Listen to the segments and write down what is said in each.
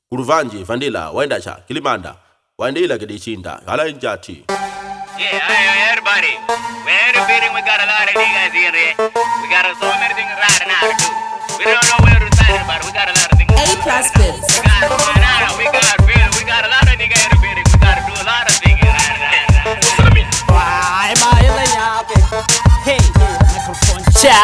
Kuruvanje, Vandila, Wendacha, Kilimanda, Wandila Gedichinda, Alanjati. Yeah, everybody. We're feeling we got a lot of niggas here. We got so many things right now to do. We don't know where to start, but we got a lot of things. A+ Biz. We got a lot of niggas in the building. We got to do a lot of things right now. Hey, microphone chair.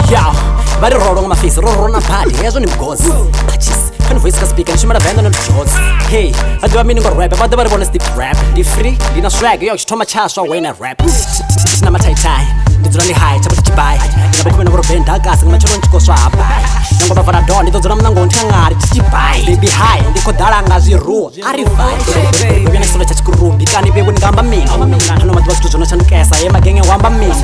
Yo, bari rolong mafisi, rolong party. Yazo ni mgozi. Patches. Can voice ka speak and shimara venda no jokes. Hey, I do a meaning of rap, but the bonus deep rap. The free, the swag, yo, toma chaswa when I rap. It's not my tie tie. It's running high, chapa chibai. The book when I bend that gas and my children go swap. Nango ba fara don, it's ram nango ntanga chibai. Baby high, the kodaranga zero. Arifai. Wewe na solo cha kurumbi kani bewe ngamba mini. Hano madwas tuzo na chankesa, yema genge wamba mini.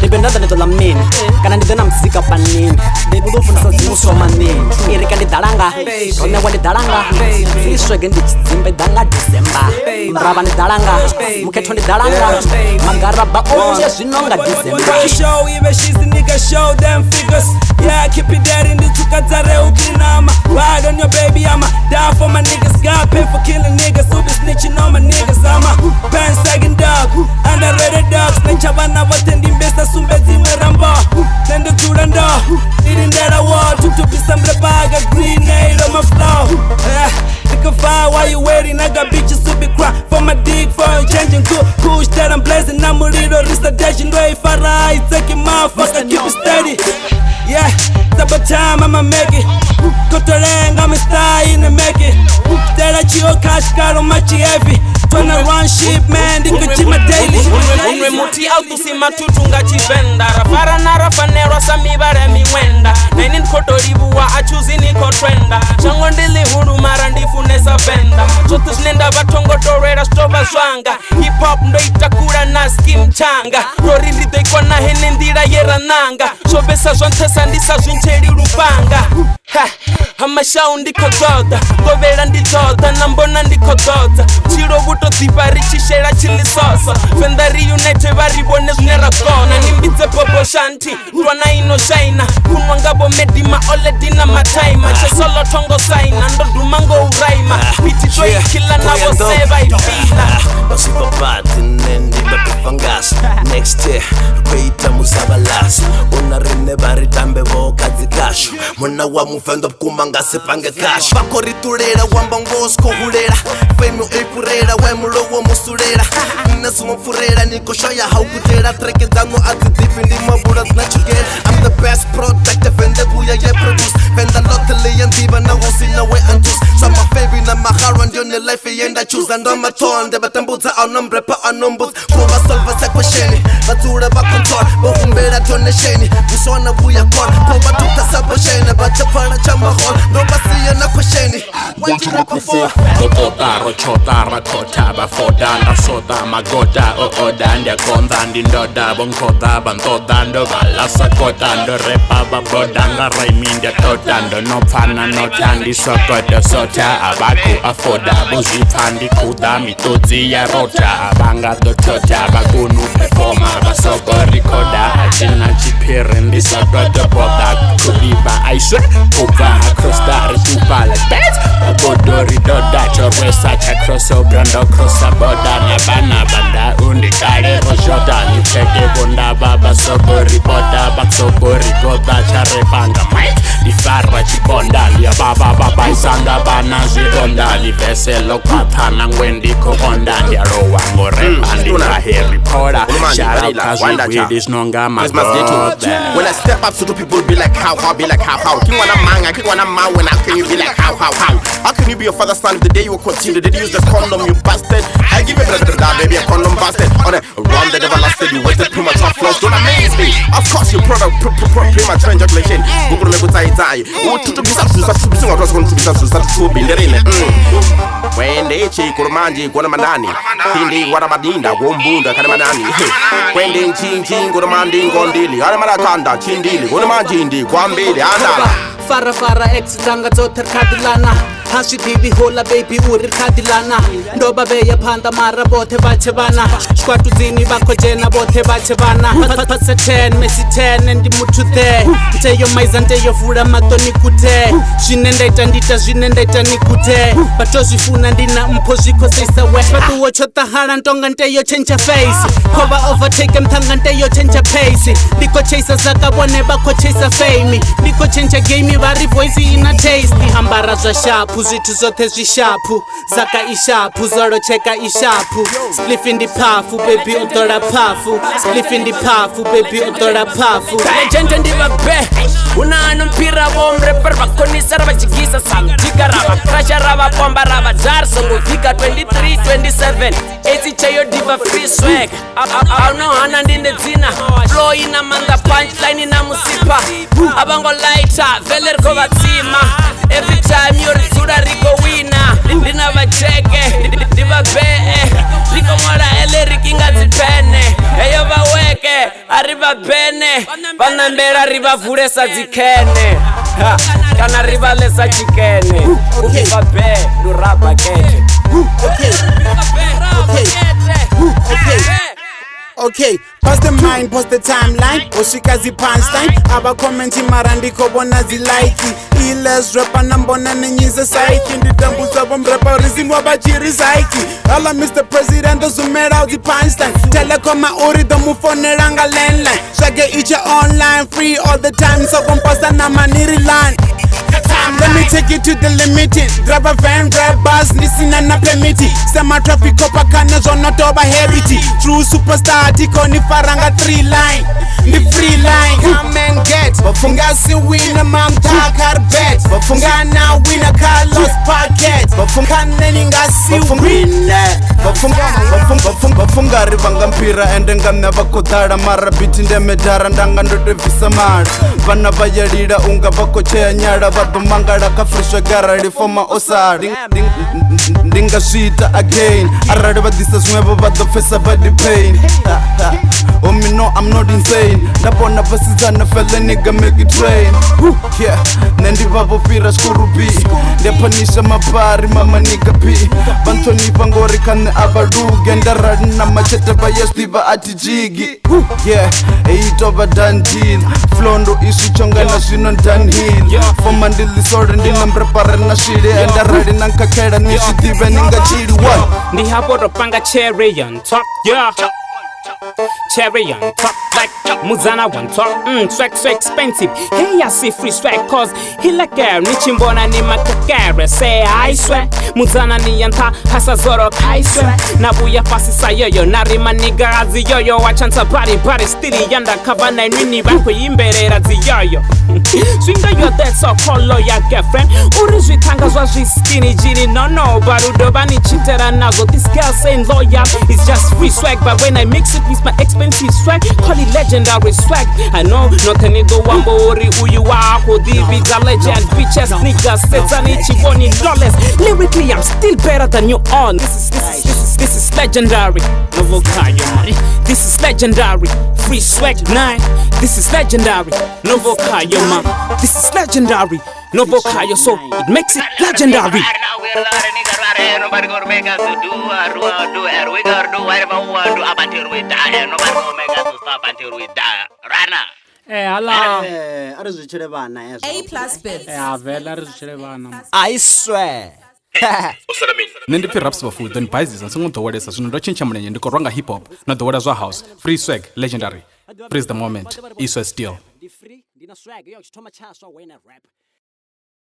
Dependa da ndola mini. Kana ndena mzika panini. Baby do funa sanzi muso manini. Irika ndi dalanga. Kona wali dalanga. Fiso gendi chizimbe danga December. Mraba ni dalanga. Muketo ni dalanga. Magaraba oje sinonga December. Show even she's the nigga show them figures. Yeah, keep it dead in the tukatare ukinama. Ride on your baby, I'ma die for my niggas. God pay for killing niggas, who be snitching on my niggas. I'm a pen sagging dog, underrated dogs. Nenchabana watendi mbesa sumbezi mweramba. Nendo kurando, eating that I want. To be some bag, a grenade on my floor. Nigga fire, why you waiting? I got bitches to be cry for my dick, for changing good push that I'm blazing. I'm a little restoration, way for I taking motherfucker, keep it steady. Yeah, double time, I'ma make it. Go to Rang, I'm a star in the make it. That I chill cash car on my heavy. Tryna run shit, man, they could my daily. Unwe muti autusima tutunga chivenda. Rafara na rafanero samibare miwenda. Nainin kotoribuwa achuzi niko trenda. Shangondili huru marandifu nesa venda. Sotus nenda batongo torera stoba zwanga. Hip hop ndo itakura na skim changa. Rori rito ikona henendira yera nanga. Shobesa zontesa ndisa zwincheri rupanga. Hamasha ndiko goda. Govera nditoda nambona ndiko goda. Chiro buto zipari chishera chili sosa. Fendari united bari bone znera kona. Nimbitse popo shanti Rwana ino shaina. Kunwangabo medima ole dina mataima. Chesolo tongo saina ndo dumango uraima. Biti toi kila na woseva ipila. Basi papati nendi babi fangas. Next year Reita musabalas. Unarine bari tambe bo kazi kashu. Mwana wa mufendo kumanga sepange kashu. Bakori turera wamba ngosko hulera. Femi epurera wemulo wa musurera. Nasumo furera niko shoya haukutera. Treke zango ati dipi ndi mabura zinachugera. I'm the best product vende buya ye produce. Venda lotally and diva na wonsi na we antus. So my baby na maharo ndio ni life yenda choose. Ando matonde batambuza au nombre pa anombuz. Kuwa solva se kwesheni. Batura ba control. Bohumbera donesheni. Buswana buya kon. Kuwa tuta sabo sheni. Bacha para chama hall. No basiya na kwesheni. What you rap for? Otaro chotara kotaba fodanda soda magoda oodanda kondandi ndoda bonkoda bantodando balasa kotando repaba bodanga raiminda totando no pana no tandi sokodo sota abaku afoda bozipandi kuda mitozi ya rota abanga dotota bakunu performa basoko rikoda achina chipirendi sokodo boda kubiba aiswe kuba across that tupala bet bodori doda chorwesa cha crossover brando crossover boda na bana banda undi kale roshota ni cheke bonda baba sobori boda baksobori goda charepanga mike difara chibonda ya baba isanga bana zidonda livese lokatana ngwendi ko onda ya rowa ngore andi na heri poda shout out cause we this nonga my when I step up to people be like how be like how king wanna manga king wanna ma when I can you be like how how can you be your father's son if the day you will continue did you use the condom you bastard I give you better that baby a condom bastard on a run that never lasted you waited too much off flows don't amaze me of course you product pretty much change your collection go to make it die to be something what was going to be something to be there in when they check or manji gonna manani hindi what amadinda wombunda kana manani when they ching go to manding gondili ara marakanda chindili gonna manjindi kwambili andala farafara ex dzanga dzoṱhe ri khaḓilana ha zwi ḓivhi hola baby uri ri khaḓilana ndo vha vhea phanḓa mara vhoṱhe vha tshe vhana tshikwatudzini vha khou dzhena vhoṱhe vha tshe vhana pase 10 Messi 10 ndi muthu the nteyo maiza nteyo vula maṱoni kuthe zwine nda ita ndita zwine nda ita ni kuthe vhato zwi funa ndi na mpho zwi khou seisa we fhaṱuwo tsho ṱahala ntonga nteyo change face khova overtake mthanga nteyo change pace ndi khou chase zaka vhone vha khou chase fame ndi khou change game vha ri voice ina taste ambara zwa shapu zwithu zwoṱhe zwi shapu zaka i shapu zolotsheka i shapu spliff ndi phafu baby u ḓola phafu spliff ndi phafu baby u ḓola phafu legend ndi vabe una ano mpira vomreper vakonisa ra vajigisa samjika ra vakrasha ra vapomba ra vadar songo fika 23 27 ezicheyo diva free swag aunohana ndinde dzina flow ina manda punchline ina musipa avango lighter vele riko vatsima every time yoridzura riko wina ndina vacheke ndivabee riko mola ele rikinga dzipene eyo vaweke ari vabene vanambera rivavhulesa dzikhene kana rivalesa chikene ukivabe ndurabakete Okay, past the mind, past the timeline. Oshikazi punchline. Aba commenti marandiko bona zilaiki. Iles rapper nambona nenyize saiki. Nditambuza bom rapper rizimu abachiri saiki. Alla Mr. President those who made out the punchline. Telecom uri the mufone ranga landline. Shage icha online free all the time. So kompasa na maniri line. Let me take you to the limited. Grab a van, grab bus, listen and not permit it. Sema traffic copa kana zona toba heavy. True superstar, tiko ni faranga 3 line. The free line, come and get. Bafunga si win a mam takar bet. Bafunga na win a Carlos packet. Bafunga neninga si win. Bafunga rivanga mpira ende ngamya vakodhala mara biti ndemedhara ndanga ndotevisa mara vana vayalila unga vakocheya nyala vadomangala kafrishwa garali foma osala ndinga swita again arali vadisa zwin'wevo vadopfesa body pain oh me no I'm not insane ndabona vasizana fele nigga make it rain yeah nendivavofira skurubi ndephanisha mapari mama nigga p vanthonipa ngori kane avaluge ndarali na machete vayestiva atijigi yeah eitova dandeal flondo iswichongana zwino downhill foma ndilisole ndinamrepare na shile endarali nankakhela niswitive ningachili one ndihapo ropanga cherry on top yeah cherry on top like Muzana one top swag so expensive hey I see free swag cause he like girl nichimbona ni makakare say I swear Muzana ni yanta hasa zoro kai swear nabuya pasi sa yoyo narima nigga azi yoyo wachansa bari still yanda kavana nini banko yimberera zi yoyo swinga yo that so call lawyer girlfriend urizwi tangazwa zwi skinny jini no barudo bani chitera nazo this girl saying lawyer is just free swag but when I mix it with my expensive swag call it legendary swag I know nothing nigga wambo ori uyu wako these are legend bitches niggas setani chiboni lawless lyrically I'm still better than you on this is legendary Novo Kayo this is legendary free swag 9 this is legendary Novo Kayo man this is legendary Novo Kayo so it makes it legendary nobody gonna make us do and we gonna do whatever we want to do up until we die and nobody gonna make us to stop until we die Rana ari zwi tshele vhana hezwo A+ bits vela ari zwi tshele vhana I swear nṋe ndi pfi raps vafuwi then bizes ndi songo ḓowelesa zwino ndo tshintsha mulenzhe ndi khou ranga hip hop na ḓowela zwa house free swag legendary freeze the moment iswa still ndi free ndina swag yo tshithoma tshaswa wena rap